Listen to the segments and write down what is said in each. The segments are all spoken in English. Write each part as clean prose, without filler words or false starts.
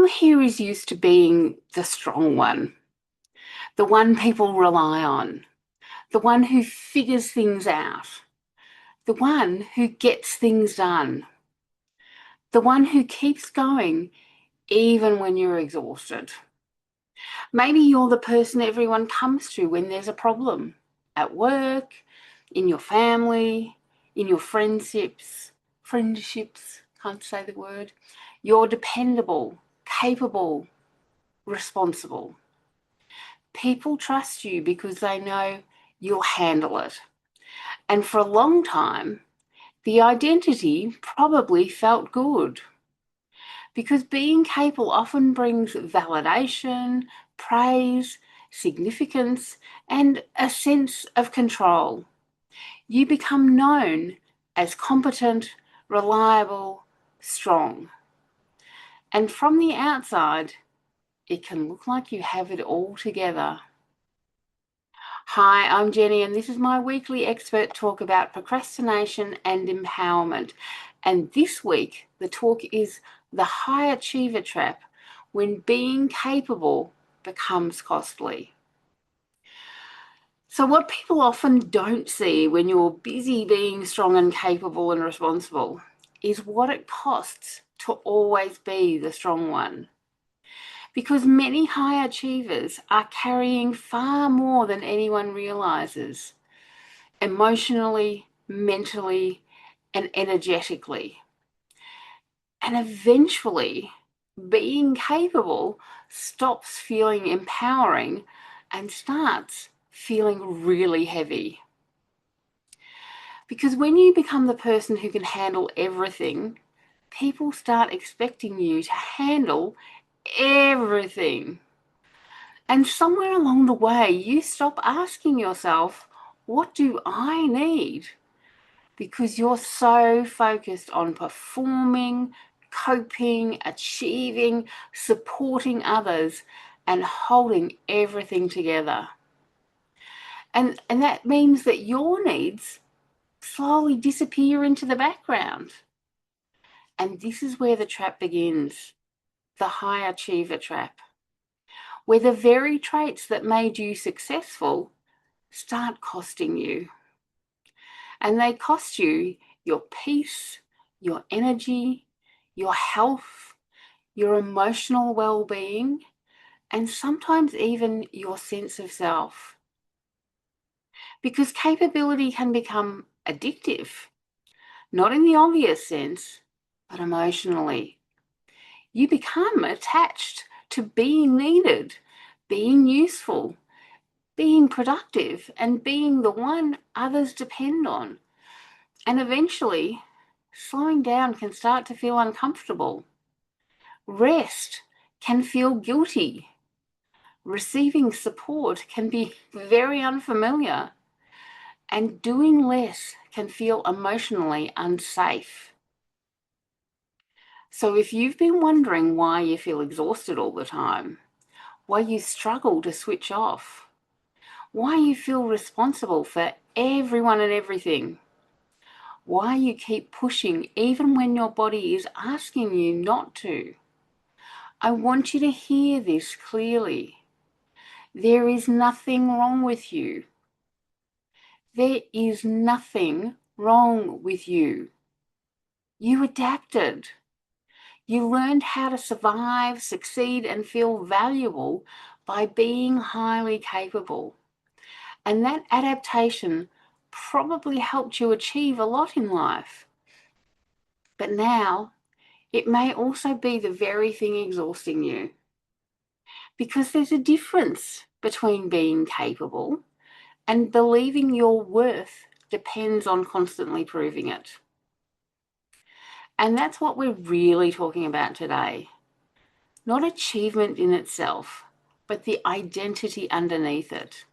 Who here is used to being the strong one, the one people rely on, the one who figures things out, the one who gets things done, the one who keeps going even when you're exhausted? Maybe you're the person everyone comes to when there's a problem at work, in your family, in your friendships, can't say the word. You're dependable, capable, responsible. People trust you because they know you'll handle it. And for a long time, the identity probably felt good because being capable often brings validation, praise, significance, and a sense of control. You become known as competent, reliable, strong. And from the outside, it can look like you have it all together. Hi, I'm Jenny, and this is my weekly expert talk about procrastination and empowerment. And this week, the talk is the high achiever trap, when being capable becomes costly. So what people often don't see when you're busy being strong and capable and responsible is what it costs to always be the strong one. Because many high achievers are carrying far more than anyone realizes, emotionally, mentally, and energetically. And eventually, being capable stops feeling empowering and starts feeling really heavy. Because when you become the person who can handle everything, people start expecting you to handle everything. And somewhere along the way, you stop asking yourself, what do I need? Because you're so focused on performing, coping, achieving, supporting others, and holding everything together. And that means that your needs slowly disappear into the background. And this is where the trap begins, the high achiever trap, where the very traits that made you successful start costing you. And they cost you your peace, your energy, your health, your emotional well-being, and sometimes even your sense of self. Because capability can become addictive, not in the obvious sense, but emotionally. You become attached to being needed, being useful, being productive, and being the one others depend on. And eventually, slowing down can start to feel uncomfortable. Rest can feel guilty. Receiving support can be very unfamiliar. And doing less can feel emotionally unsafe. So if you've been wondering why you feel exhausted all the time, why you struggle to switch off, why you feel responsible for everyone and everything, why you keep pushing even when your body is asking you not to, I want you to hear this clearly. There is nothing wrong with you. There is nothing wrong with you. You adapted. You learned how to survive, succeed, and feel valuable by being highly capable. And that adaptation probably helped you achieve a lot in life. But now, it may also be the very thing exhausting you. Because there's a difference between being capable and believing your worth depends on constantly proving it. And that's what we're really talking about today. Not achievement in itself, but the identity underneath it.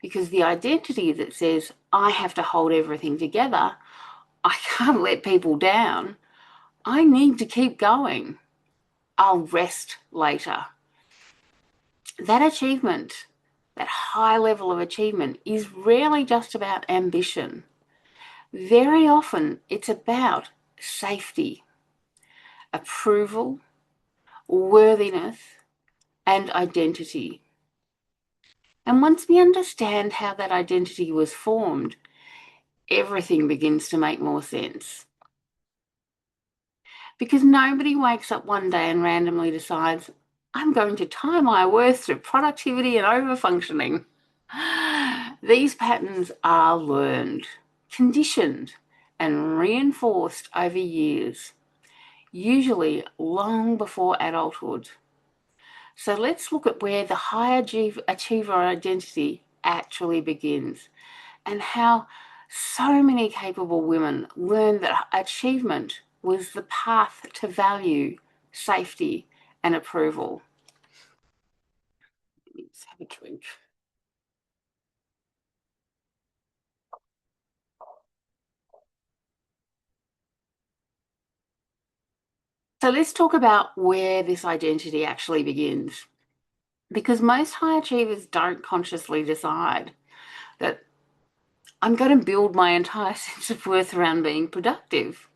Because the identity that says, I have to hold everything together, I can't let people down, I need to keep going, I'll rest later. That achievement, that high level of achievement, is rarely just about ambition. Very often it's about safety, approval, worthiness, and identity. And once we understand how that identity was formed, everything begins to make more sense. Because nobody wakes up one day and randomly decides, I'm going to tie my worth to productivity and overfunctioning. These patterns are learned, conditioned, and reinforced over years, usually long before adulthood. So let's look at where the high achiever identity actually begins and how so many capable women learned that achievement was the path to value, safety, and approval. Let's have a drink. So let's talk about where this identity actually begins. Because most high achievers don't consciously decide that I'm going to build my entire sense of worth around being productive.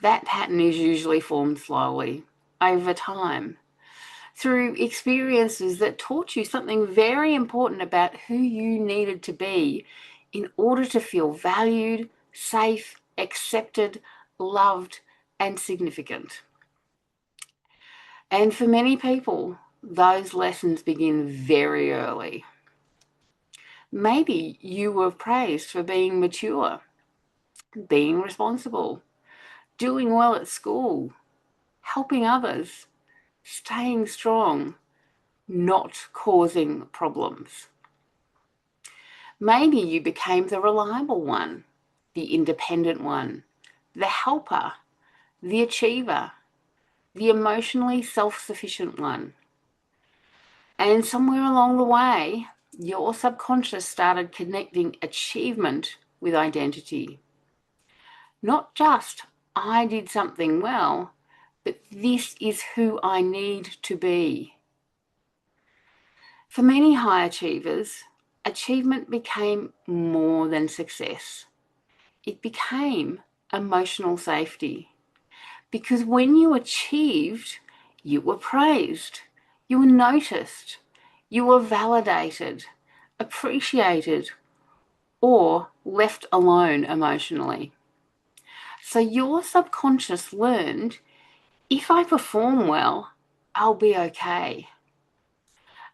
That pattern is usually formed slowly over time through experiences that taught you something very important about who you needed to be in order to feel valued, safe, accepted, loved, and significant. And for many people, those lessons begin very early. Maybe you were praised for being mature, being responsible, doing well at school, helping others, staying strong, not causing problems. Maybe you became the reliable one, the independent one, the helper, the achiever, the emotionally self-sufficient one. And somewhere along the way, your subconscious started connecting achievement with identity. Not just, I did something well, but this is who I need to be. For many high achievers, achievement became more than success. It became emotional safety. Because when you achieved, you were praised, you were noticed, you were validated, appreciated, or left alone emotionally. So your subconscious learned, if I perform well, I'll be okay.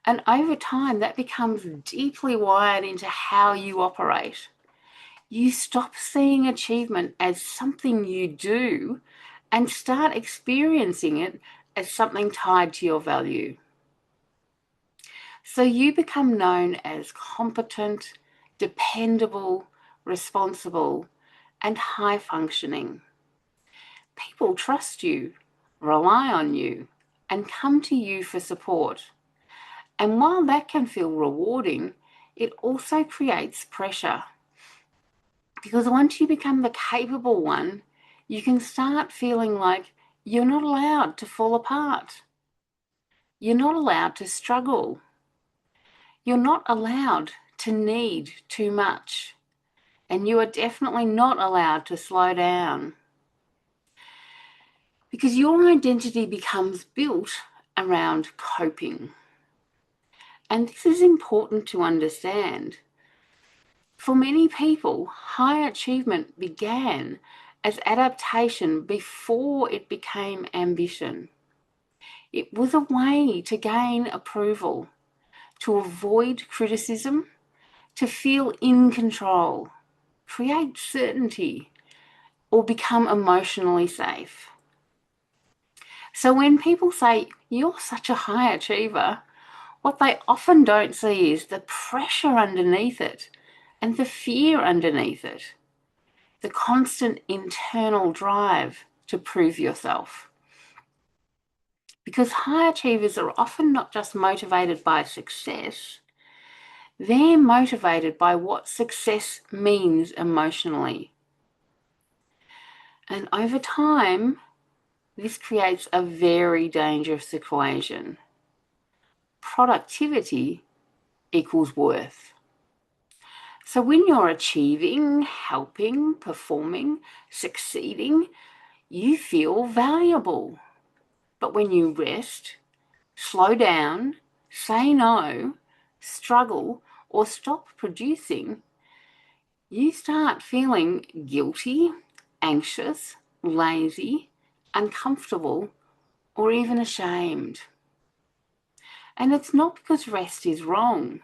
And over time, that becomes deeply wired into how you operate. You stop seeing achievement as something you do and start experiencing it as something tied to your value. So you become known as competent, dependable, responsible, and high functioning. People trust you, rely on you, and come to you for support. And while that can feel rewarding, it also creates pressure. Because once you become the capable one, you can start feeling like you're not allowed to fall apart. You're not allowed to struggle. You're not allowed to need too much. And you are definitely not allowed to slow down. Because your identity becomes built around coping. And this is important to understand. For many people, high achievement began as adaptation before it became ambition. It was a way to gain approval, to avoid criticism, to feel in control, create certainty, or become emotionally safe. So when people say, you're such a high achiever, what they often don't see is the pressure underneath it and the fear underneath it, the constant internal drive to prove yourself. Because high achievers are often not just motivated by success, they're motivated by what success means emotionally. And over time, this creates a very dangerous equation. Productivity equals worth. So when you're achieving, helping, performing, succeeding, you feel valuable. But when you rest, slow down, say no, struggle, or stop producing, you start feeling guilty, anxious, lazy, uncomfortable, or even ashamed. And it's not because rest is wrong,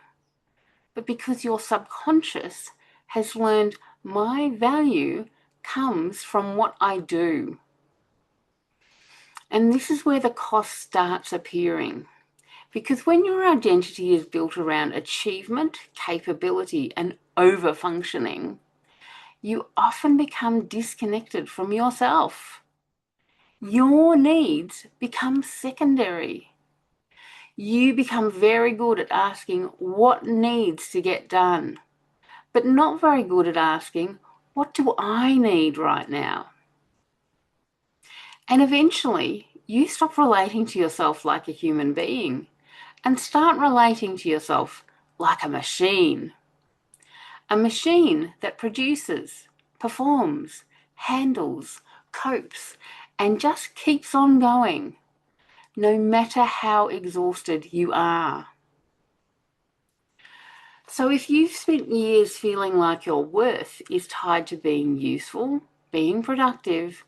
but because your subconscious has learned my value comes from what I do. And this is where the cost starts appearing. Because when your identity is built around achievement, capability, and over-functioning, you often become disconnected from yourself. Your needs become secondary. You become very good at asking what needs to get done, but not very good at asking, what do I need right now? And eventually, you stop relating to yourself like a human being and start relating to yourself like a machine. A machine that produces, performs, handles, copes, and just keeps on going, no matter how exhausted you are. So if you've spent years feeling like your worth is tied to being useful, being productive,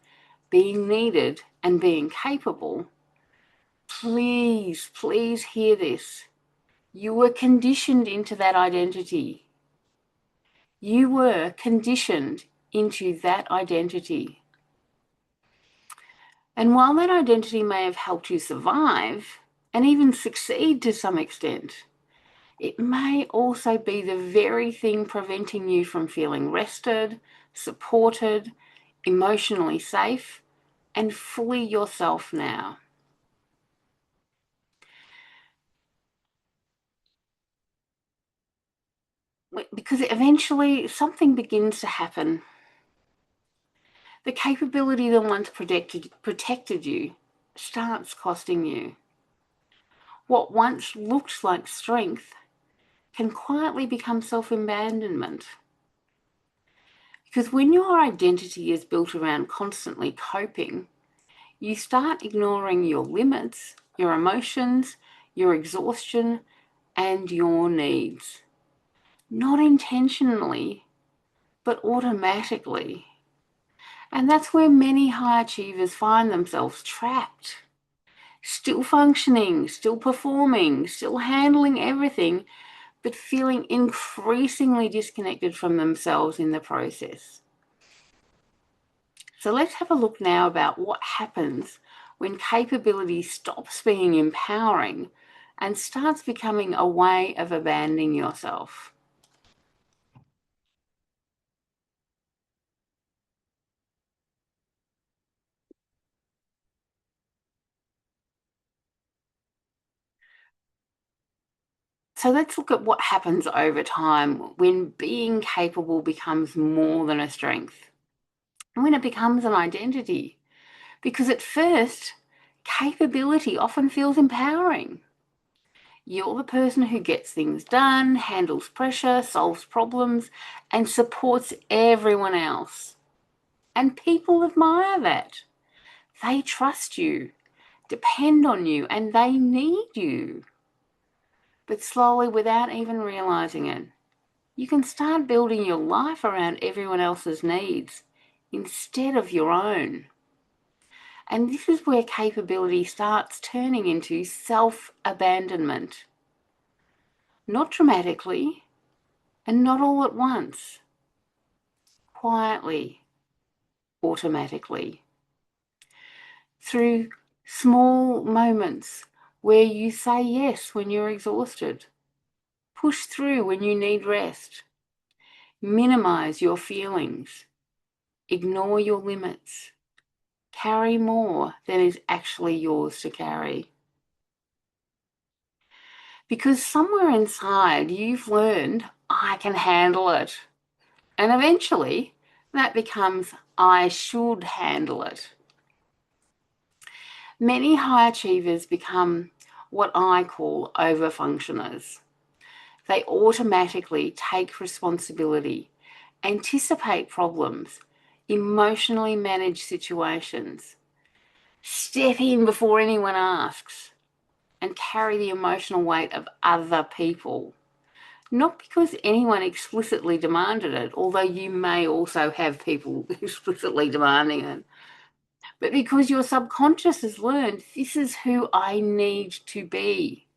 being needed, and being capable, please, please hear this. You were conditioned into that identity. You were conditioned into that identity. And while that identity may have helped you survive and even succeed to some extent, it may also be the very thing preventing you from feeling rested, supported, emotionally safe, and fully yourself now. Because eventually something begins to happen. The capability that once protected you starts costing you. What once looked like strength can quietly become self-abandonment. Because when your identity is built around constantly coping, you start ignoring your limits, your emotions, your exhaustion, and your needs. Not intentionally, but automatically. And that's where many high achievers find themselves trapped. Still functioning, still performing, still handling everything, but feeling increasingly disconnected from themselves in the process. So let's have a look now about what happens when capability stops being empowering and starts becoming a way of abandoning yourself. So let's look at what happens over time when being capable becomes more than a strength, and when it becomes an identity. Because at first, capability often feels empowering. You're the person who gets things done, handles pressure, solves problems, and supports everyone else. And people admire that. They trust you, depend on you, and they need you. But slowly, without even realizing it, you can start building your life around everyone else's needs instead of your own. And this is where capability starts turning into self-abandonment. Not dramatically, and not all at once. Quietly, automatically. Through small moments where you say yes when you're exhausted, push through when you need rest, minimize your feelings, ignore your limits, carry more than is actually yours to carry. Because somewhere inside you've learned, I can handle it. And eventually that becomes, I should handle it. Many high achievers become what I call overfunctioners. They automatically take responsibility, anticipate problems, emotionally manage situations, Step in before anyone asks and carry the emotional weight of other people. Not because anyone explicitly demanded it, although you may also have people explicitly demanding it, but because your subconscious has learned this is who I need to be.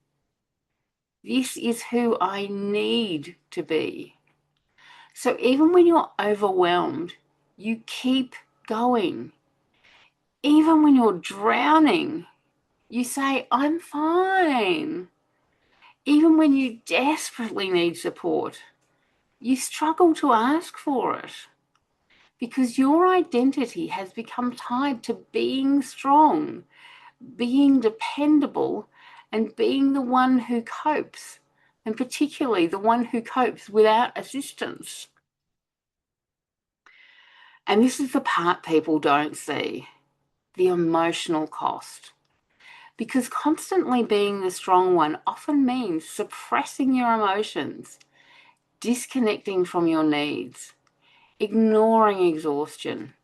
This is who I need to be. So even when you're overwhelmed, you keep going. Even when you're drowning, you say, I'm fine. Even when you desperately need support, you struggle to ask for it because your identity has become tied to being strong, being dependable, and being the one who copes, and particularly the one who copes without assistance. And this is the part people don't see, the emotional cost. Because constantly being the strong one often means suppressing your emotions, disconnecting from your needs, ignoring exhaustion,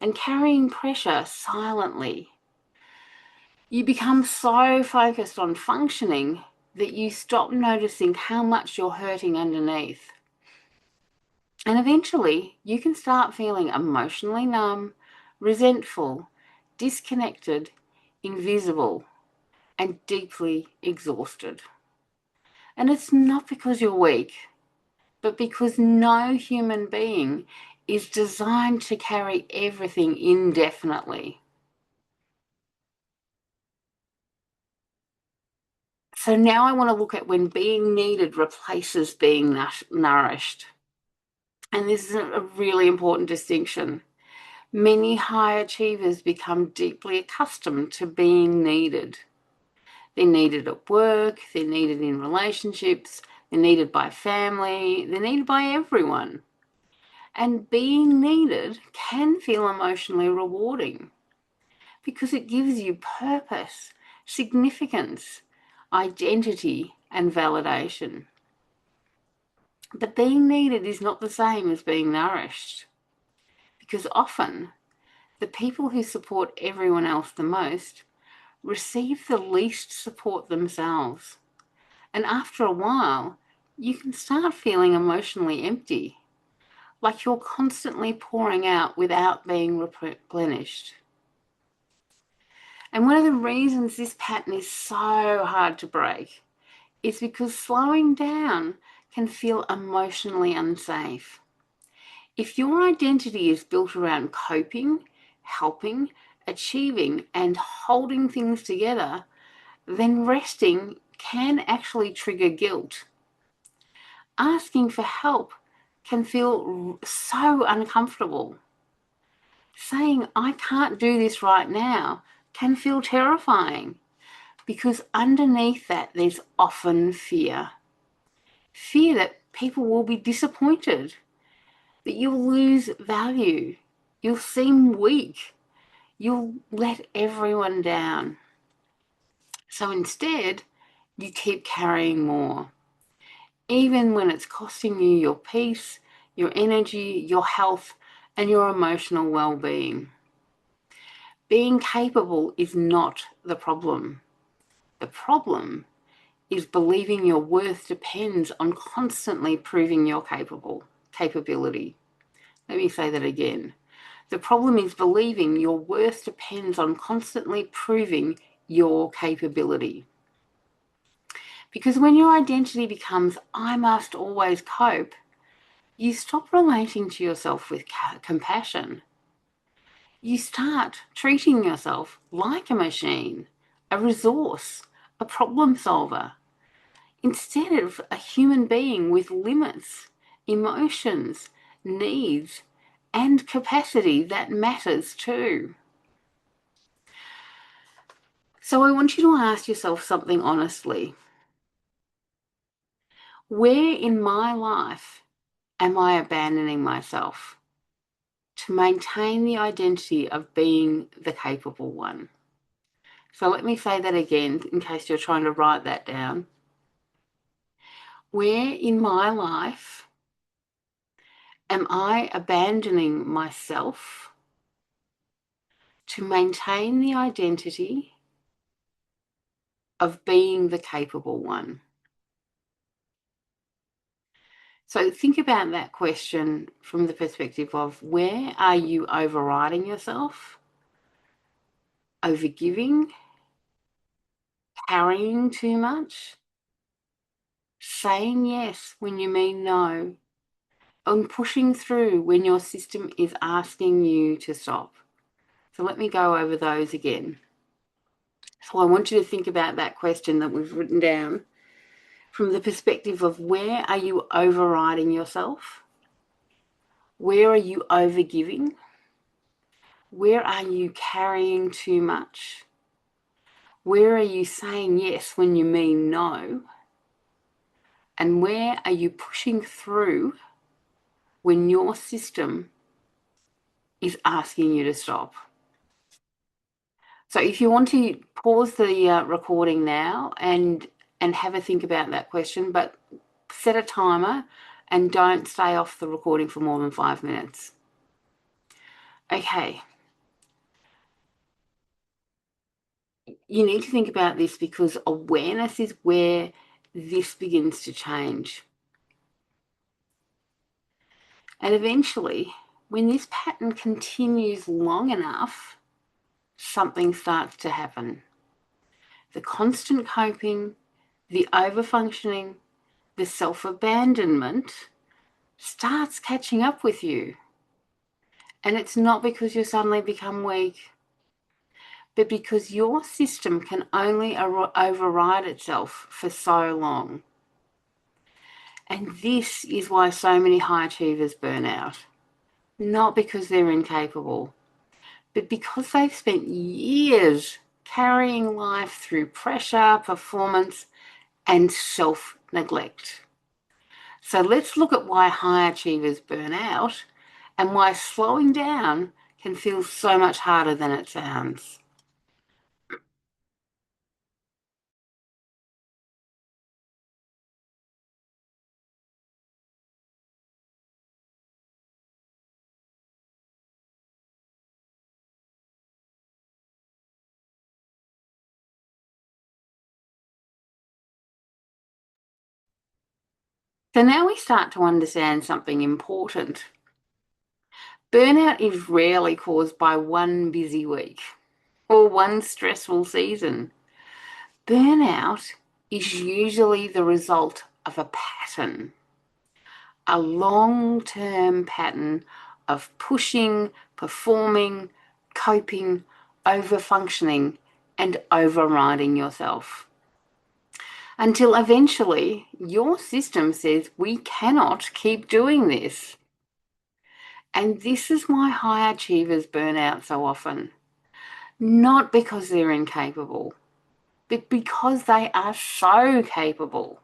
and carrying pressure silently. You become so focused on functioning that you stop noticing how much you're hurting underneath. And eventually, you can start feeling emotionally numb, resentful, disconnected, invisible, and deeply exhausted. And it's not because you're weak, but because no human being is designed to carry everything indefinitely. So now I want to look at when being needed replaces being nourished. And this is a really important distinction. Many high achievers become deeply accustomed to being needed. They're needed at work, they're needed in relationships, they're needed by family, they're needed by everyone. And being needed can feel emotionally rewarding because it gives you purpose, significance, identity, and validation. But being needed is not the same as being nourished because often the people who support everyone else the most receive the least support themselves. And after a while, you can start feeling emotionally empty, like you're constantly pouring out without being replenished. And one of the reasons this pattern is so hard to break is because slowing down can feel emotionally unsafe. If your identity is built around coping, helping, achieving, and holding things together, then resting can actually trigger guilt. Asking for help can feel so uncomfortable. Saying, I can't do this right now, can feel terrifying because underneath that, there's often fear. Fear that people will be disappointed, that you'll lose value, you'll seem weak, you'll let everyone down. So instead, you keep carrying more, even when it's costing you your peace, your energy, your health, and your emotional well-being. Being capable is not the problem. The problem is believing your worth depends on constantly proving your capability. Let me say that again. The problem is believing your worth depends on constantly proving your capability. Because when your identity becomes, I must always cope, you stop relating to yourself with compassion. You start treating yourself like a machine, a resource, a problem solver, instead of a human being with limits, emotions, needs, and capacity that matters too. So I want you to ask yourself something honestly. Where in my life am I abandoning myself to maintain the identity of being the capable one? So let me say that again in case you're trying to write that down. Where in my life am I abandoning myself to maintain the identity of being the capable one. So think about that question from the perspective of, where are you overriding yourself, overgiving, carrying too much, saying yes when you mean no, and pushing through when your system is asking you to stop. So let me go over those again. So I want you to think about that question that we've written down from the perspective of, where are you overriding yourself? Where are you overgiving? Where are you carrying too much? Where are you saying yes when you mean no? And where are you pushing through when your system is asking you to stop? So if you want to pause the recording now and have a think about that question, but set a timer and don't stay off the recording for more than 5 minutes. Okay. You need to think about this, because awareness is where this begins to change. And eventually, when this pattern continues long enough, something starts to happen. The constant coping, the overfunctioning, the self-abandonment starts catching up with you. And it's not because you suddenly become weak, but because your system can only override itself for so long. And this is why so many high achievers burn out. Not because they're incapable, but because they've spent years carrying life through pressure, performance, and self-neglect. So let's look at why high achievers burn out and why slowing down can feel so much harder than it sounds. So now we start to understand something important. Burnout is rarely caused by one busy week or one stressful season. Burnout is usually the result of a pattern, a long-term pattern of pushing, performing, coping, overfunctioning, and overriding yourself. Until eventually your system says, we cannot keep doing this. And this is why high achievers burn out so often. Not because they're incapable, but because they are so capable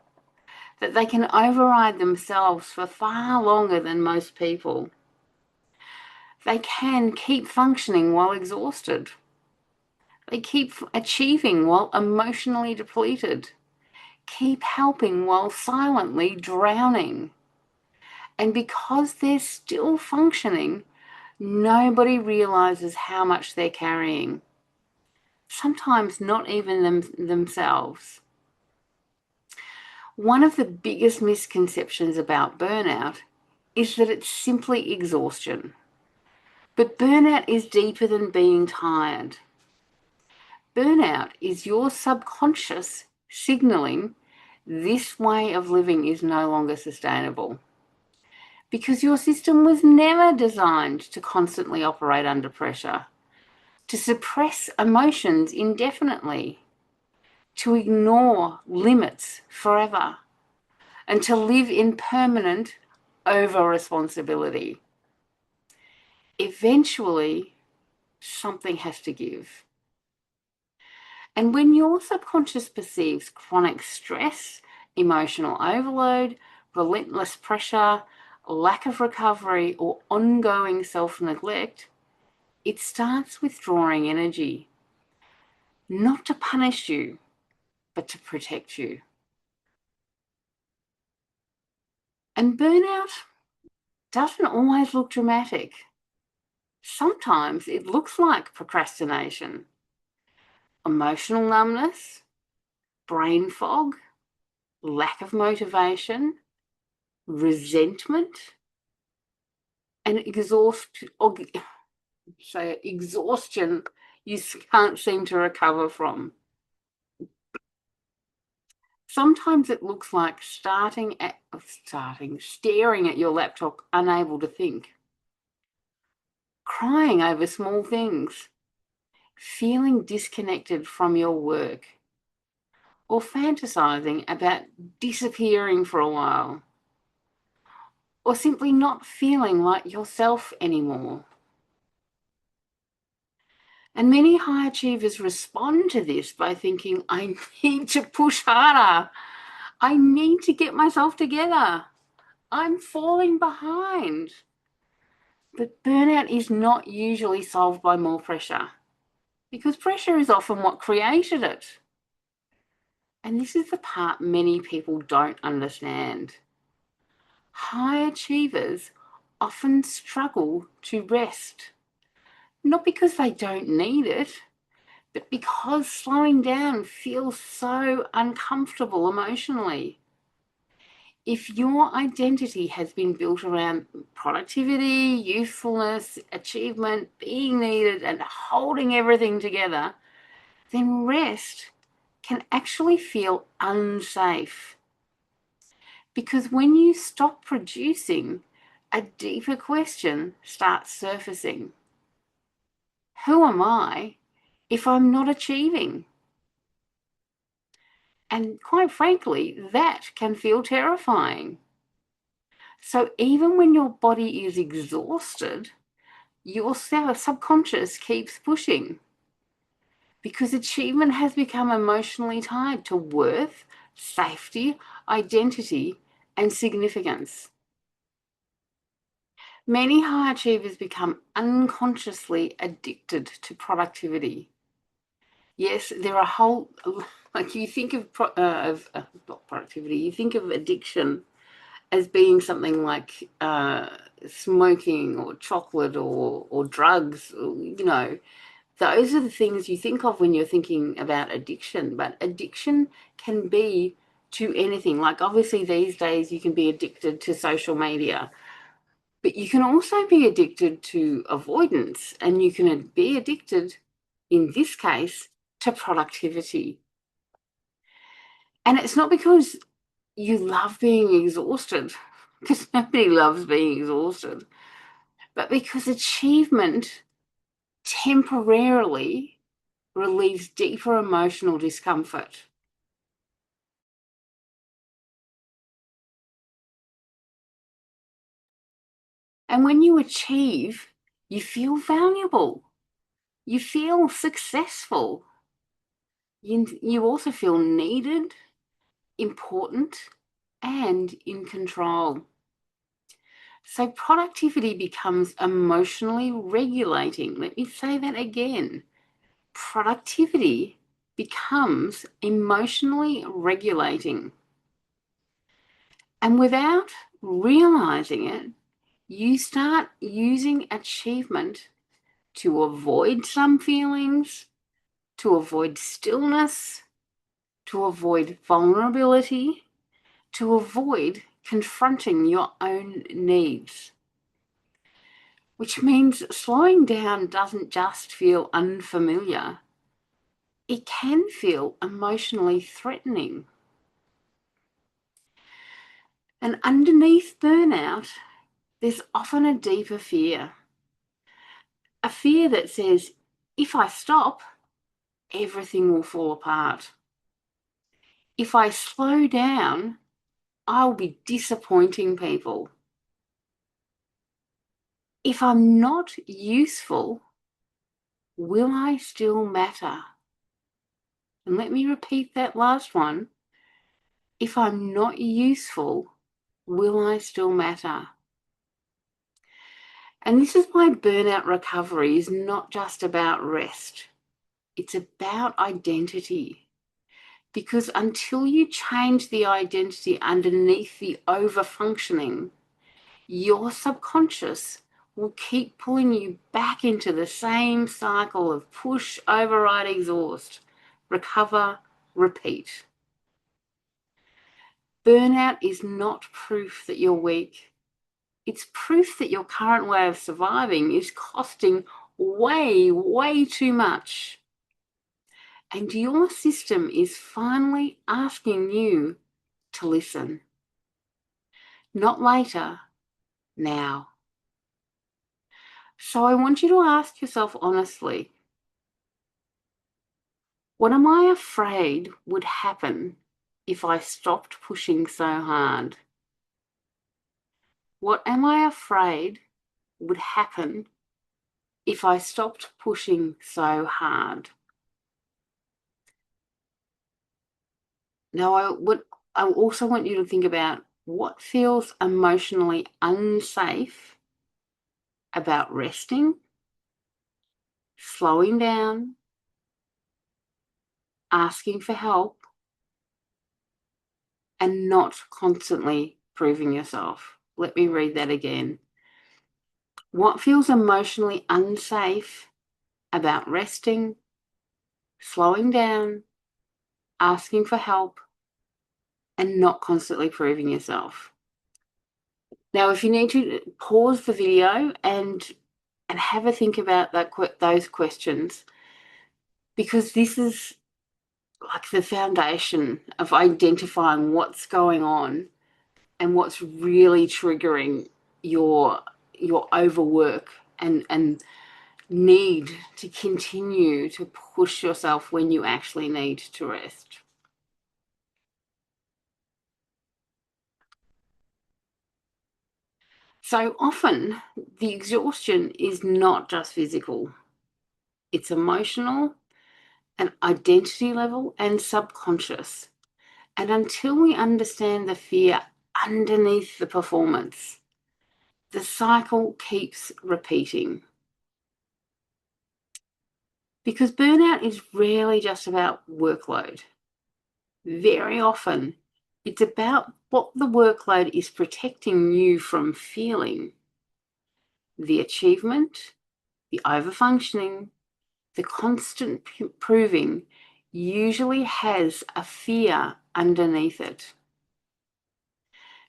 that they can override themselves for far longer than most people. They can keep functioning while exhausted. They keep achieving while emotionally depleted. Keep helping while silently drowning. And because they're still functioning, nobody realizes how much they're carrying. Sometimes not even themselves. One of the biggest misconceptions about burnout is that it's simply exhaustion. But burnout is deeper than being tired. Burnout is your subconscious signaling this way of living is no longer sustainable, because your system was never designed to constantly operate under pressure, to suppress emotions indefinitely, to ignore limits forever, and to live in permanent over-responsibility. Eventually, something has to give. And when your subconscious perceives chronic stress, emotional overload, relentless pressure, lack of recovery, or ongoing self-neglect, it starts withdrawing energy, not to punish you, but to protect you. And burnout doesn't always look dramatic. Sometimes it looks like procrastination, emotional numbness, brain fog, lack of motivation, resentment, and exhaustion you can't seem to recover from. Sometimes it looks like staring at your laptop, unable to think, crying over small things, feeling disconnected from your work, or fantasizing about disappearing for a while, or simply not feeling like yourself anymore. And many high achievers respond to this by thinking, I need to push harder. I need to get myself together. I'm falling behind. But burnout is not usually solved by more pressure, because pressure is often what created it. And this is the part many people don't understand. High achievers often struggle to rest, not because they don't need it, but because slowing down feels so uncomfortable emotionally. If your identity has been built around productivity, youthfulness, achievement, being needed, and holding everything together, then rest can actually feel unsafe. Because when you stop producing, a deeper question starts surfacing. Who am I if I'm not achieving? And quite frankly, that can feel terrifying. So even when your body is exhausted, your subconscious keeps pushing, because achievement has become emotionally tied to worth, safety, identity, and significance. Many high achievers become unconsciously addicted to productivity. Yes, there are whole, like you think of, not productivity, you think of addiction as being something like smoking or chocolate or drugs, those are the things you think of when you're thinking about addiction. But addiction can be to anything. Like obviously these days you can be addicted to social media, but you can also be addicted to avoidance, and you can be addicted, in this case, to productivity. And it's not because you love being exhausted, because nobody loves being exhausted, but because achievement temporarily relieves deeper emotional discomfort. And when you achieve, you feel valuable, you feel successful, you also feel needed, important, and in control. So productivity becomes emotionally regulating. Let me say that again. Productivity becomes emotionally regulating. And without realizing it, you start using achievement to avoid some feelings, to avoid stillness, to avoid vulnerability, to avoid confronting your own needs. Which means slowing down doesn't just feel unfamiliar, it can feel emotionally threatening. And underneath burnout, there's often a deeper fear. A fear that says, if I stop, everything will fall apart. If I slow down, I'll be disappointing people. If I'm not useful, will I still matter? And let me repeat that last one. If I'm not useful, will I still matter? And this is why burnout recovery is not just about rest. It's about identity. Because until you change the identity underneath the over-functioning, your subconscious will keep pulling you back into the same cycle of push, override, exhaust, recover, repeat. Burnout is not proof that you're weak. It's proof that your current way of surviving is costing way, way too much. And your system is finally asking you to listen. Not later, now. So I want you to ask yourself honestly, what am I afraid would happen if I stopped pushing so hard? What am I afraid would happen if I stopped pushing so hard? Now, I also want you to think about what feels emotionally unsafe about resting, slowing down, asking for help, and not constantly proving yourself. Let me read that again. What feels emotionally unsafe about resting, slowing down, asking for help, and not constantly proving yourself? Now, if you need to pause the video and have a think about those questions, because this is like the foundation of identifying what's going on and what's really triggering your overwork and need to continue to push yourself when you actually need to rest. So often the exhaustion is not just physical, it's emotional and identity level and subconscious. And until we understand the fear underneath the performance, the cycle keeps repeating. Because burnout is rarely just about workload. Very often, it's about what the workload is protecting you from feeling. The achievement, the overfunctioning, the constant proving usually has a fear underneath it.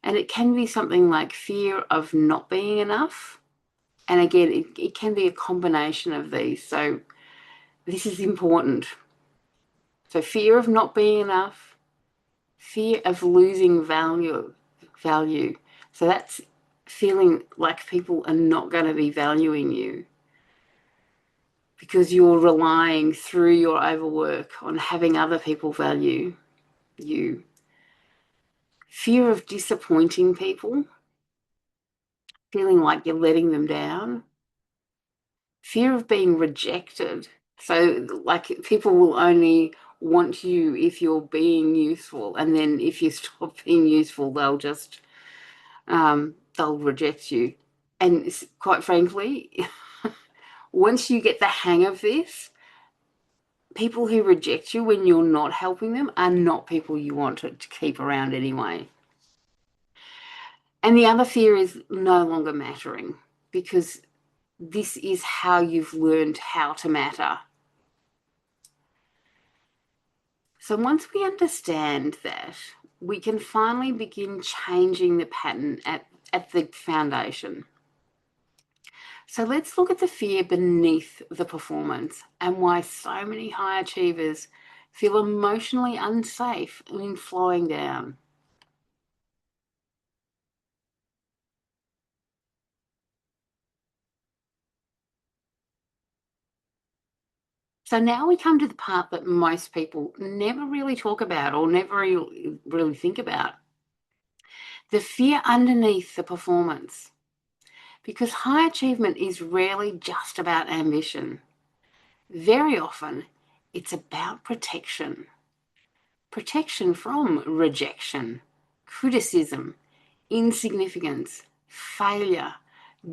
And it can be something like fear of not being enough. And again, it can be a combination of these. So this is important. So fear of not being enough, fear of losing value. So that's feeling like people are not going to be valuing you because you're relying through your overwork on having other people value you. Fear of disappointing people, feeling like you're letting them down. Fear of being rejected. So, like, people will only want you if you're being useful, and then if you stop being useful, they'll reject you. And quite frankly, once you get the hang of this, people who reject you when you're not helping them are not people you want to keep around anyway. And the other fear is no longer mattering, because this is how you've learned how to matter. So once we understand that, we can finally begin changing the pattern at the foundation. So let's look at the fear beneath the performance and why so many high achievers feel emotionally unsafe in slowing down. So now we come to the part that most people never really talk about or never really think about. The fear underneath the performance. Because high achievement is rarely just about ambition. Very often, it's about protection. Protection from rejection, criticism, insignificance, failure,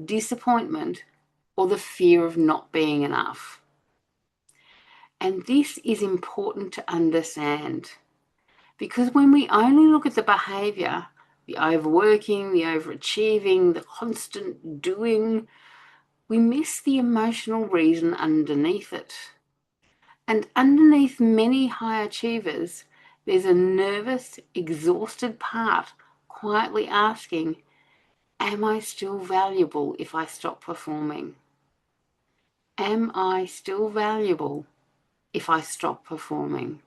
disappointment, or the fear of not being enough. And this is important to understand, because when we only look at the behaviour, the overworking, the overachieving, the constant doing, we miss the emotional reason underneath it. And underneath many high achievers, there's a nervous, exhausted part quietly asking, am I still valuable if I stop performing? Am I still valuable if I stop performing?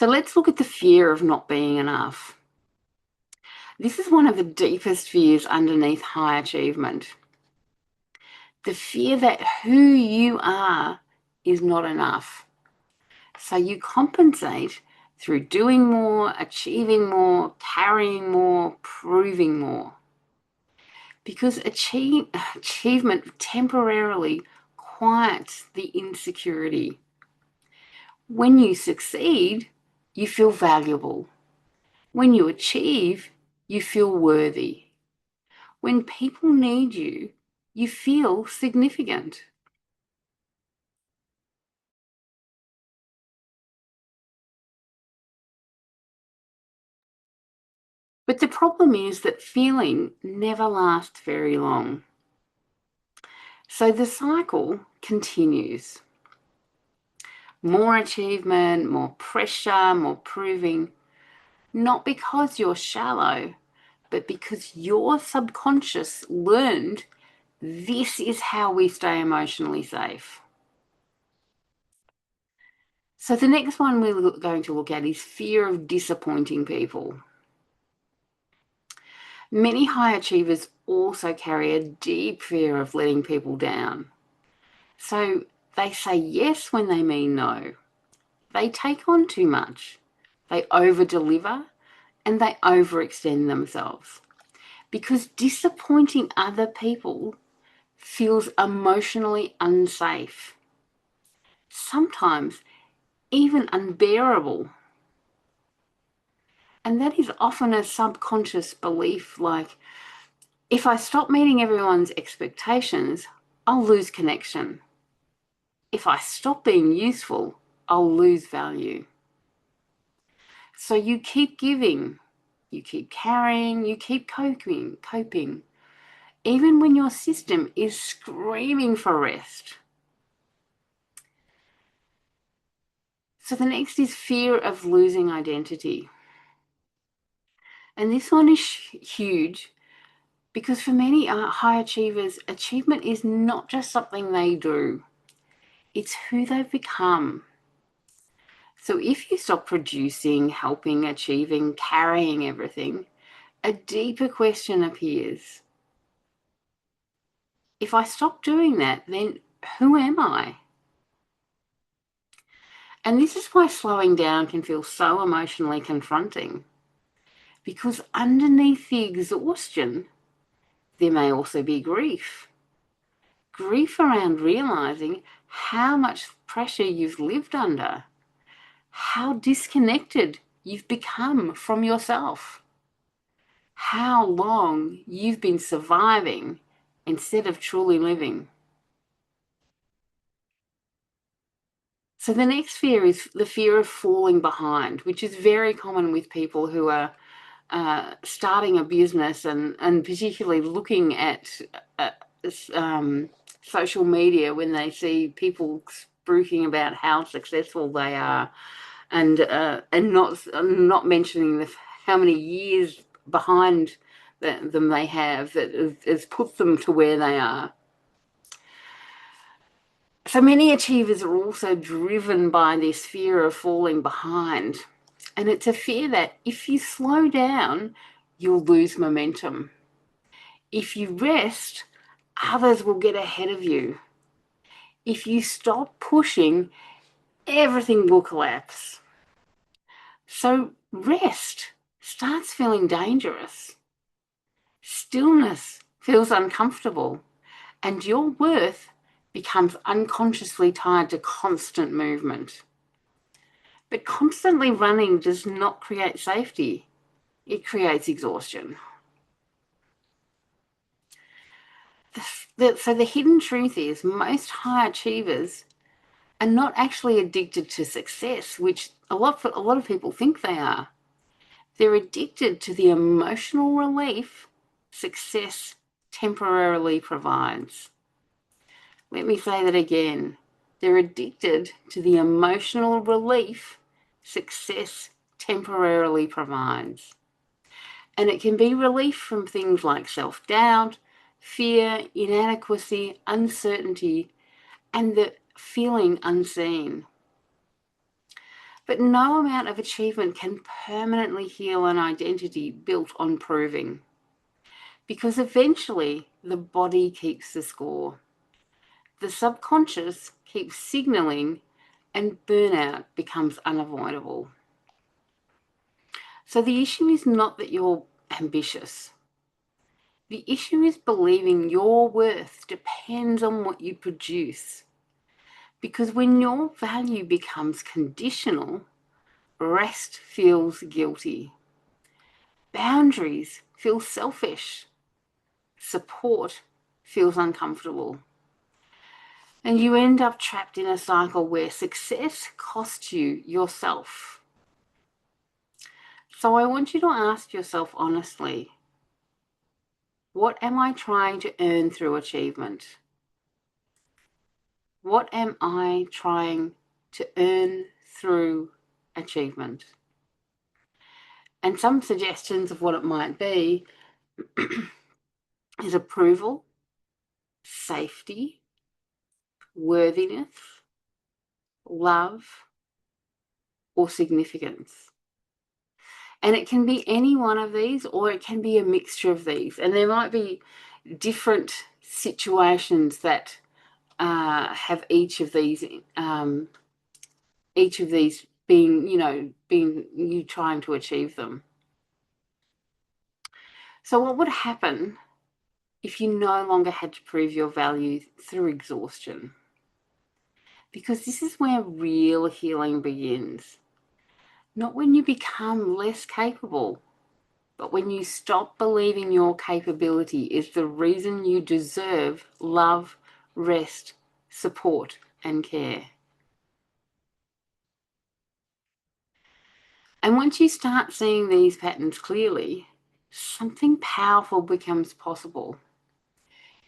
So let's look at the fear of not being enough. This is one of the deepest fears underneath high achievement. The fear that who you are is not enough. So you compensate through doing more, achieving more, carrying more, proving more. Because achievement temporarily quiets the insecurity. When you succeed, you feel valuable. When you achieve, you feel worthy. When people need you, you feel significant. But the problem is that feeling never lasts very long. So the cycle continues. More achievement, more pressure, more proving, not because you're shallow, but because your subconscious learned this is how we stay emotionally safe. So the next one we're going to look at is fear of disappointing people. Many high achievers also carry a deep fear of letting people down. So they say yes when they mean no. They take on too much. They over-deliver and they overextend themselves. Because disappointing other people feels emotionally unsafe. Sometimes even unbearable. And that is often a subconscious belief like, if I stop meeting everyone's expectations, I'll lose connection. If I stop being useful, I'll lose value. So you keep giving, you keep carrying, you keep coping, even when your system is screaming for rest. So the next is fear of losing identity. And this one is huge because for many high achievers, achievement is not just something they do, it's who they've become. So if you stop producing, helping, achieving, carrying everything, a deeper question appears. If I stop doing that, then who am I? And this is why slowing down can feel so emotionally confronting, because underneath the exhaustion, there may also be grief. Grief around realizing how much pressure you've lived under, how disconnected you've become from yourself, how long you've been surviving instead of truly living. So the next fear is the fear of falling behind, which is very common with people who are starting a business and particularly looking at uh, social media when they see people spruiking about how successful they are, and not mentioning how many years behind them they have that has put them to where they are. So many achievers are also driven by this fear of falling behind. And it's a fear that if you slow down, you'll lose momentum. If you rest, others will get ahead of you. If you stop pushing, everything will collapse. So rest starts feeling dangerous. Stillness feels uncomfortable, and your worth becomes unconsciously tied to constant movement. But constantly running does not create safety. It creates exhaustion. So the hidden truth is most high achievers and not actually addicted to success, which a lot of people think they are. They're addicted to the emotional relief success temporarily provides. Let me say that again. They're addicted to the emotional relief success temporarily provides. And it can be relief from things like self-doubt, fear, inadequacy, uncertainty, and the feeling unseen. But no amount of achievement can permanently heal an identity built on proving, because eventually the body keeps the score. The subconscious keeps signaling, and burnout becomes unavoidable. So the issue is not that you're ambitious. The issue is believing your worth depends on what you produce. Because when your value becomes conditional, rest feels guilty. Boundaries feel selfish. Support feels uncomfortable. And you end up trapped in a cycle where success costs you yourself. So I want you to ask yourself honestly, what am I trying to earn through achievement? What am I trying to earn through achievement? And some suggestions of what it might be is approval, safety, worthiness, love, or significance. And it can be any one of these, or it can be a mixture of these. And there might be different situations that have each of these being, being you trying to achieve them. So what would happen if you no longer had to prove your value through exhaustion? Because this is where real healing begins. Not when you become less capable, but when you stop believing your capability is the reason you deserve love, rest, support, and care. And once you start seeing these patterns clearly, something powerful becomes possible.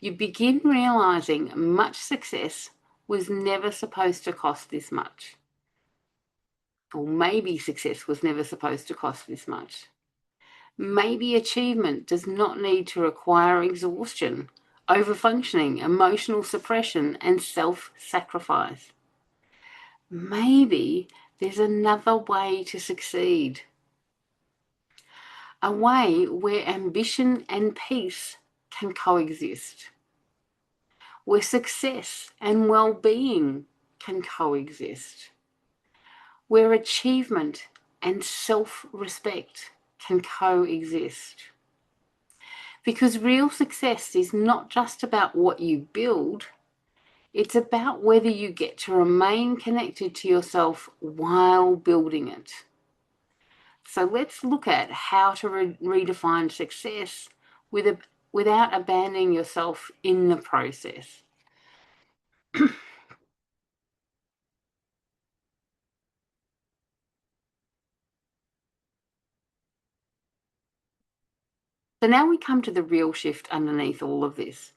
You begin realizing much success was never supposed to cost this much. Or maybe success was never supposed to cost this much. Maybe achievement does not need to require exhaustion, overfunctioning, emotional suppression, and self-sacrifice. Maybe there's another way to succeed. A way where ambition and peace can coexist. Where success and well-being can coexist. Where achievement and self-respect can coexist. Because real success is not just about what you build, it's about whether you get to remain connected to yourself while building it. So let's look at how to redefine success without abandoning yourself in the process. So now we come to the real shift underneath all of this.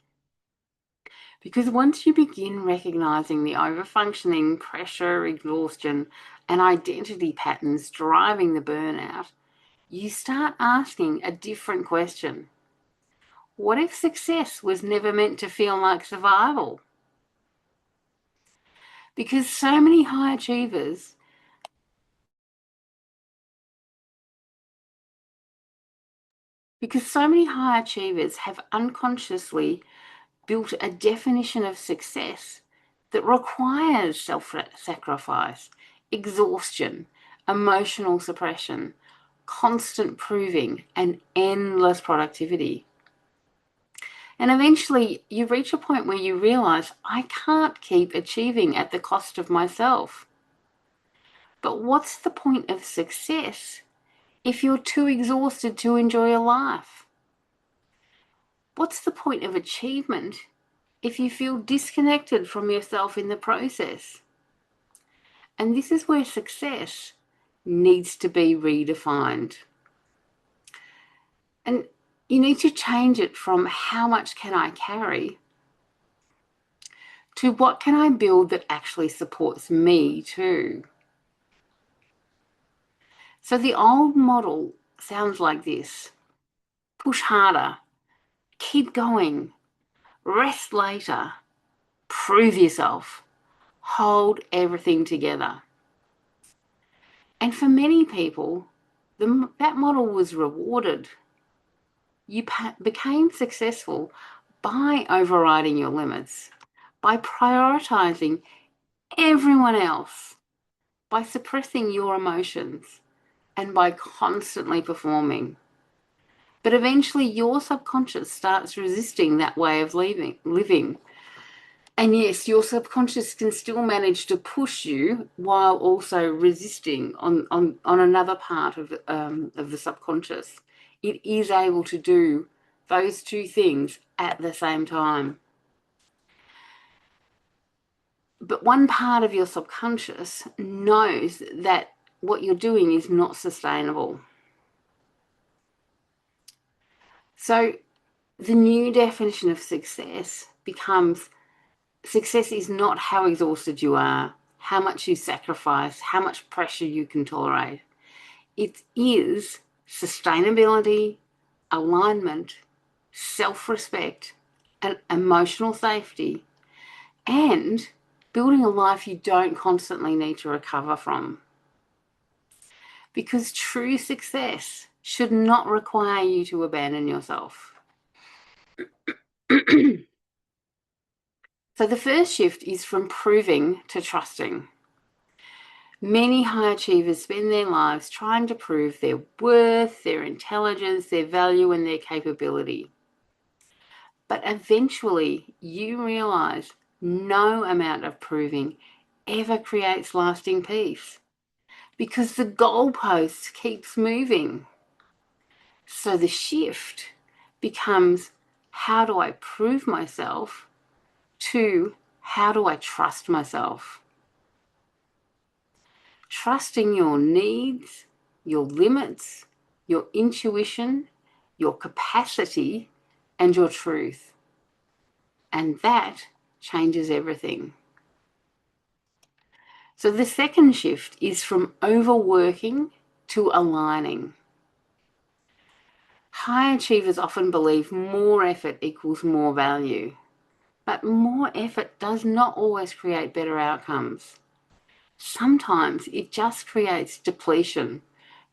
Because once you begin recognizing the overfunctioning, pressure, exhaustion, and identity patterns driving the burnout, you start asking a different question. What if success was never meant to feel like survival? Because so many high achievers have unconsciously built a definition of success that requires self-sacrifice, exhaustion, emotional suppression, constant proving, and endless productivity. And eventually you reach a point where you realize, I can't keep achieving at the cost of myself. But what's the point of success if you're too exhausted to enjoy your life? What's the point of achievement if you feel disconnected from yourself in the process? And this is where success needs to be redefined. And you need to change it from how much can I carry to what can I build that actually supports me too. So the old model sounds like this: push harder, keep going, rest later, prove yourself, hold everything together. And for many people, that model was rewarded. You became successful by overriding your limits, by prioritizing everyone else, by suppressing your emotions, and by constantly performing. But eventually your subconscious starts resisting that way of living. And yes, your subconscious can still manage to push you while also resisting on another part of the subconscious. It is able to do those two things at the same time. But one part of your subconscious knows that what you're doing is not sustainable. So the new definition of success becomes: success is not how exhausted you are, how much you sacrifice, how much pressure you can tolerate. It is sustainability, alignment, self-respect, and emotional safety, and building a life you don't constantly need to recover from. Because true success should not require you to abandon yourself. So the first shift is from proving to trusting. Many high achievers spend their lives trying to prove their worth, their intelligence, their value, and their capability. But eventually you realize no amount of proving ever creates lasting peace, because the goalpost keeps moving. So the shift becomes: how do I prove myself, to how do I trust myself? Trusting your needs, your limits, your intuition, your capacity, and your truth. And that changes everything. So the second shift is from overworking to aligning. High achievers often believe more effort equals more value, but more effort does not always create better outcomes. Sometimes it just creates depletion,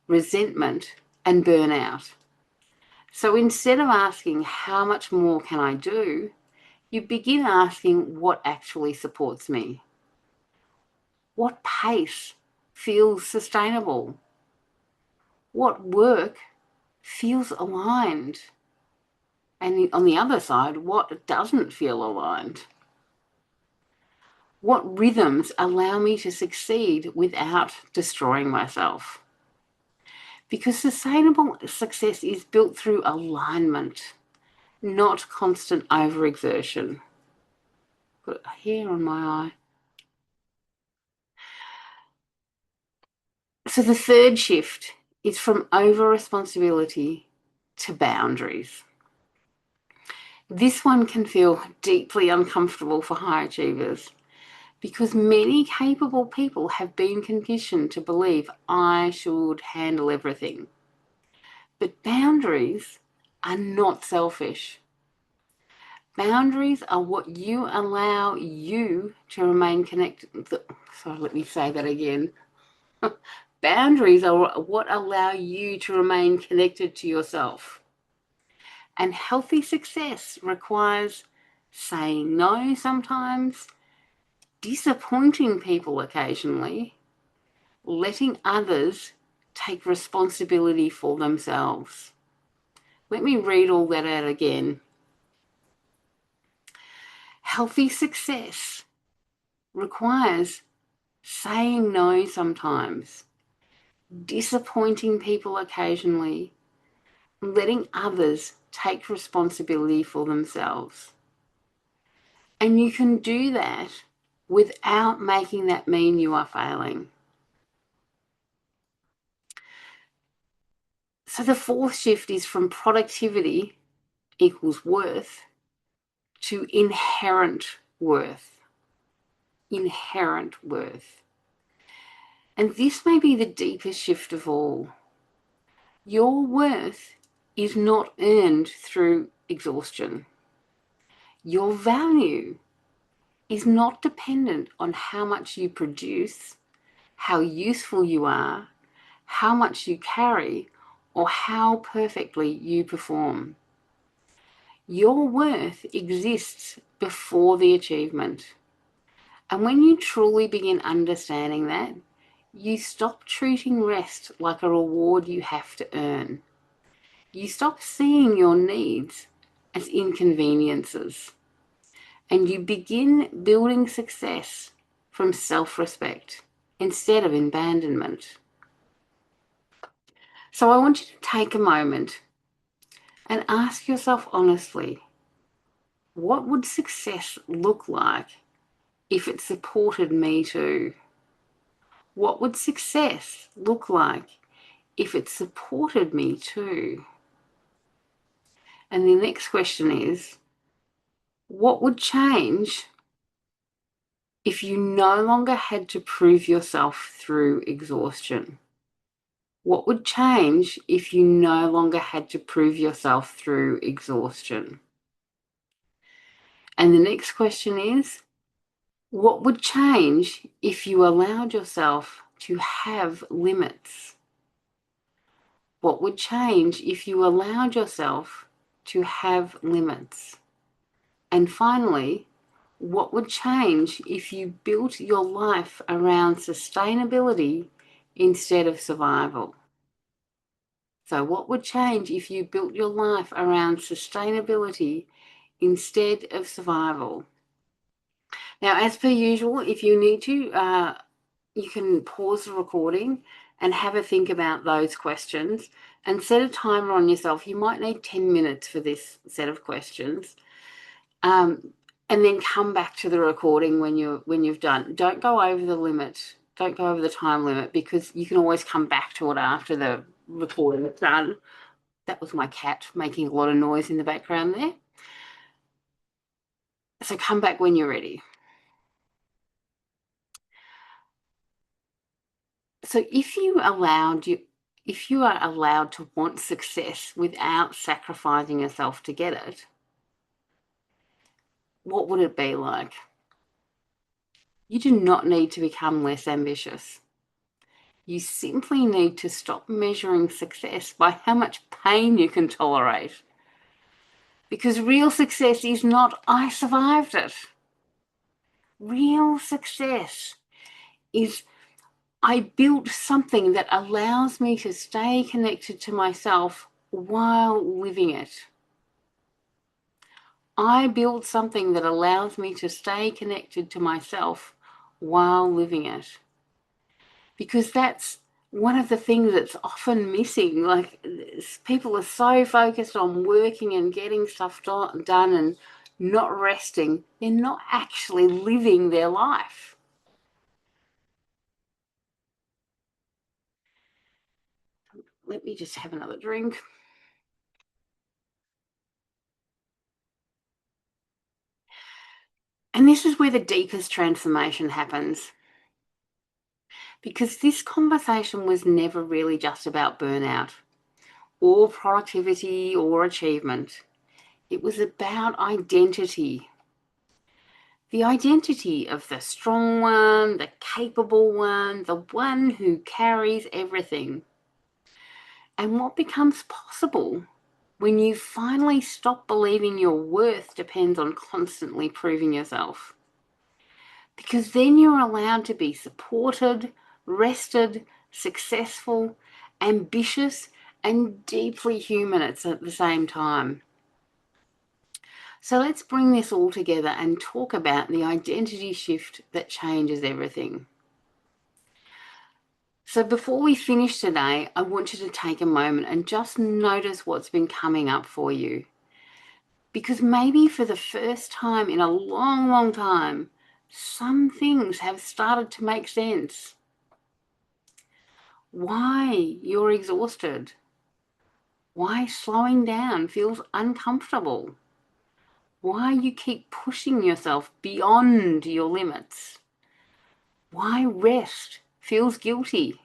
resentment, and burnout. So instead of asking, how much more can I do, you begin asking, what actually supports me? What pace feels sustainable? What work feels aligned? And on the other side, what doesn't feel aligned? What rhythms allow me to succeed without destroying myself? Because sustainable success is built through alignment, not constant overexertion. Got a hair on my eye. So the third shift is from over-responsibility to boundaries. This one can feel deeply uncomfortable for high achievers, because many capable people have been conditioned to believe, I should handle everything. But boundaries are not selfish. Boundaries are what you allow you to remain connected. Sorry, let me say that again. Boundaries are what allow you to remain connected to yourself. And healthy success requires saying no sometimes, disappointing people occasionally, letting others take responsibility for themselves. Let me read all that out again. Healthy success requires saying no sometimes, disappointing people occasionally, letting others take responsibility for themselves. And you can do that without making that mean you are failing. So the fourth shift is from productivity equals worth to inherent worth. Inherent worth. And this may be the deepest shift of all. Your worth is not earned through exhaustion. Your value is not dependent on how much you produce, how useful you are, how much you carry, or how perfectly you perform. Your worth exists before the achievement. And when you truly begin understanding that, you stop treating rest like a reward you have to earn. You stop seeing your needs as inconveniences. And you begin building success from self-respect instead of abandonment. So I want you to take a moment and ask yourself honestly, what would success look like if it supported me too? What would success look like if it supported me too? And the next question is, what would change if you no longer had to prove yourself through exhaustion? What would change if you no longer had to prove yourself through exhaustion? And the next question is, what would change if you allowed yourself to have limits? What would change if you allowed yourself to have limits? And finally, what would change if you built your life around sustainability instead of survival? So what would change if you built your life around sustainability instead of survival? Now, as per usual, if you need to, you can pause the recording and have a think about those questions and set a timer on yourself. You might need 10 minutes for this set of questions. And then come back to the recording when you've done. Don't go over the limit. Don't go over the time limit, because you can always come back to it after the recording is done. That was my cat making a lot of noise in the background there. So come back when you're ready. So if you are allowed to want success without sacrificing yourself to get it, what would it be like? You do not need to become less ambitious. You simply need to stop measuring success by how much pain you can tolerate. Because real success is not, I survived it. Real success is, I built something that allows me to stay connected to myself while living it. I built something that allows me to stay connected to myself while living it. Because that's one of the things that's often missing. Like, people are so focused on working and getting stuff done and not resting. They're not actually living their life. Let me just have another drink. And this is where the deepest transformation happens. Because this conversation was never really just about burnout or productivity or achievement. It was about identity. The identity of the strong one, the capable one, the one who carries everything. And what becomes possible when you finally stop believing your worth depends on constantly proving yourself. Because then you're allowed to be supported, rested, successful, ambitious, and deeply human at the same time. So let's bring this all together and talk about the identity shift that changes everything. So before we finish today, I want you to take a moment and just notice what's been coming up for you. Because maybe for the first time in a long, long time, some things have started to make sense. Why you're exhausted. Why slowing down feels uncomfortable. Why you keep pushing yourself beyond your limits. Why rest feels guilty.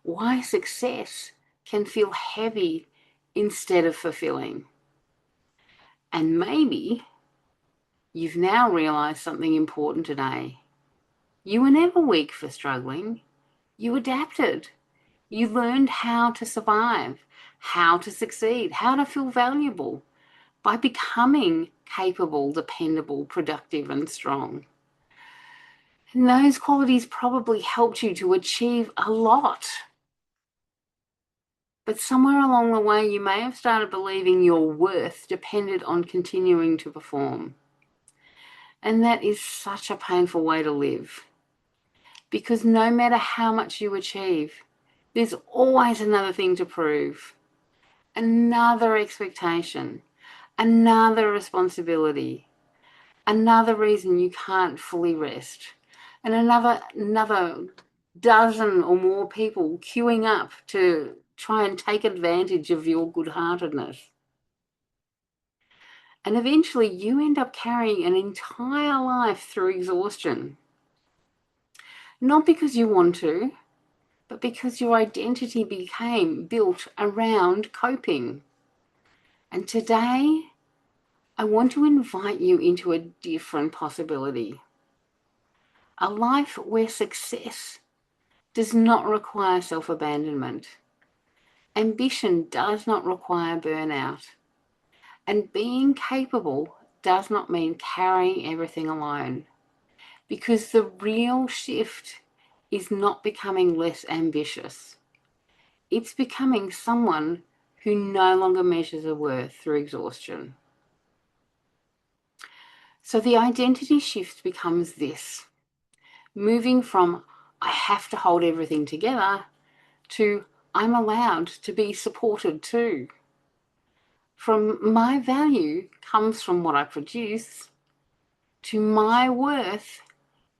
Why success can feel heavy instead of fulfilling. And maybe you've now realised something important today. You were never weak for struggling. You adapted. You learned how to survive, how to succeed, how to feel valuable by becoming capable, dependable, productive, and strong. And those qualities probably helped you to achieve a lot. But somewhere along the way, you may have started believing your worth depended on continuing to perform. And that is such a painful way to live. Because no matter how much you achieve, there's always another thing to prove, another expectation, another responsibility, another reason you can't fully rest, and another dozen or more people queuing up to try and take advantage of your good-heartedness. And eventually you end up carrying an entire life through exhaustion. Not because you want to, but because your identity became built around coping. And today, I want to invite you into a different possibility. A life where success does not require self-abandonment. Ambition does not require burnout. And being capable does not mean carrying everything alone. Because the real shift is not becoming less ambitious. It's becoming someone who no longer measures a worth through exhaustion. So the identity shift becomes this, moving from I have to hold everything together to I'm allowed to be supported too. From my value comes from what I produce to my worth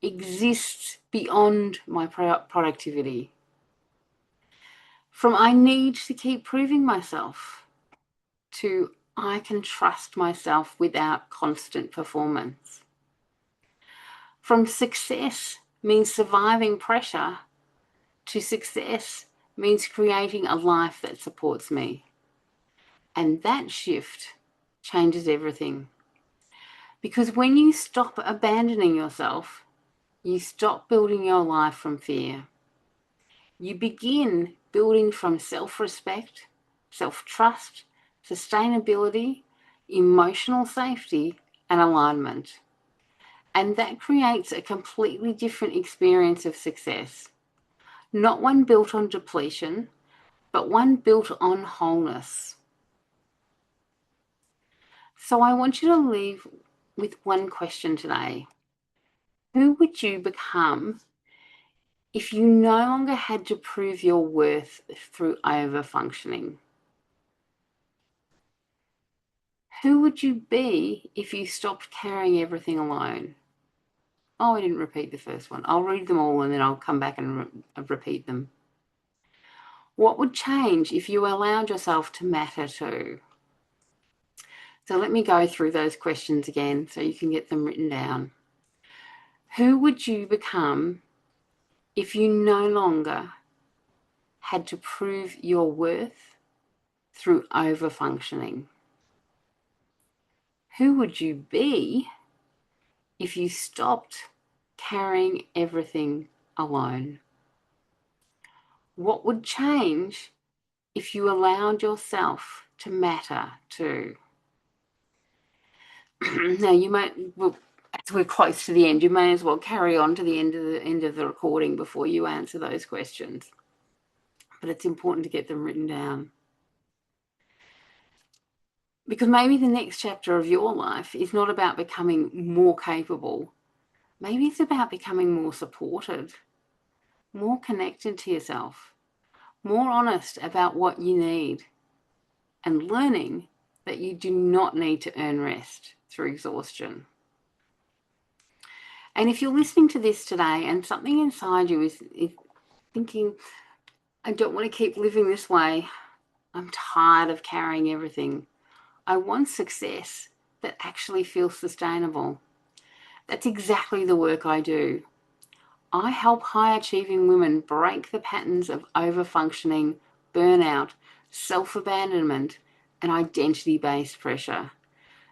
exists beyond my productivity. From I need to keep proving myself to I can trust myself without constant performance. From success means surviving pressure to success means creating a life that supports me. And that shift changes everything. Because when you stop abandoning yourself, you stop building your life from fear. You begin building from self-respect, self-trust, sustainability, emotional safety, and alignment. And that creates a completely different experience of success. Not one built on depletion, but one built on wholeness. So I want you to leave with one question today. Who would you become if you no longer had to prove your worth through over-functioning? Who would you be if you stopped carrying everything alone? Oh, I didn't repeat the first one. I'll read them all and then I'll come back and repeat them. What would change if you allowed yourself to matter too? So let me go through those questions again so you can get them written down. Who would you become if you no longer had to prove your worth through over-functioning? Who would you be if you stopped carrying everything alone? What would change if you allowed yourself to matter too? Now you might, well, as we're close to the end, you may as well carry on to the end of the recording before you answer those questions. But it's important to get them written down. Because maybe the next chapter of your life is not about becoming more capable. Maybe it's about becoming more supported, more connected to yourself, more honest about what you need, and learning that you do not need to earn rest through exhaustion. And if you're listening to this today and something inside you is thinking, I don't want to keep living this way, I'm tired of carrying everything, I want success that actually feels sustainable. That's exactly the work I do. I help high achieving women break the patterns of overfunctioning, burnout, self abandonment, and identity based pressure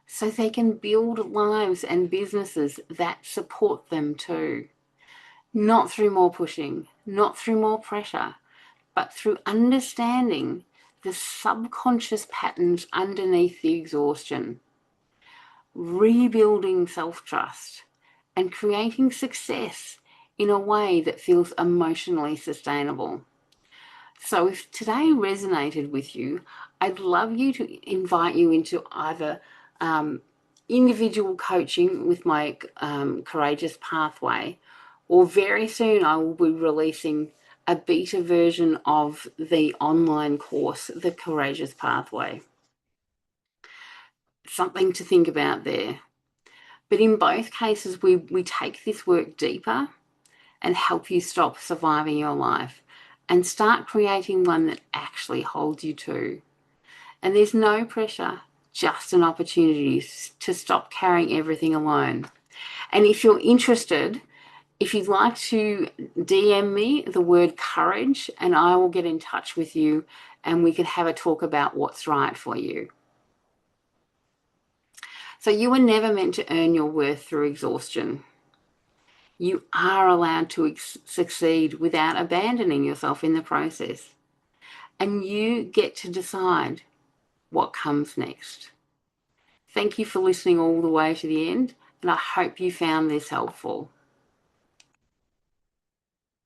so they can build lives and businesses that support them too. Not through more pushing, not through more pressure, but through understanding the subconscious patterns underneath the exhaustion, rebuilding self trust, and creating success in a way that feels emotionally sustainable. So, if today resonated with you, I'd love you to invite you into either individual coaching with my Courageous Pathway, or very soon I will be releasing a beta version of the online course, The Courageous Pathway. Something to think about there. But in both cases, we take this work deeper and help you stop surviving your life and start creating one that actually holds you too. And there's no pressure, just an opportunity to stop carrying everything alone. And if you're interested, if you'd like to DM me the word courage, and I will get in touch with you and we can have a talk about what's right for you. So you were never meant to earn your worth through exhaustion. You are allowed to succeed without abandoning yourself in the process. And you get to decide what comes next. Thank you for listening all the way to the end, and I hope you found this helpful.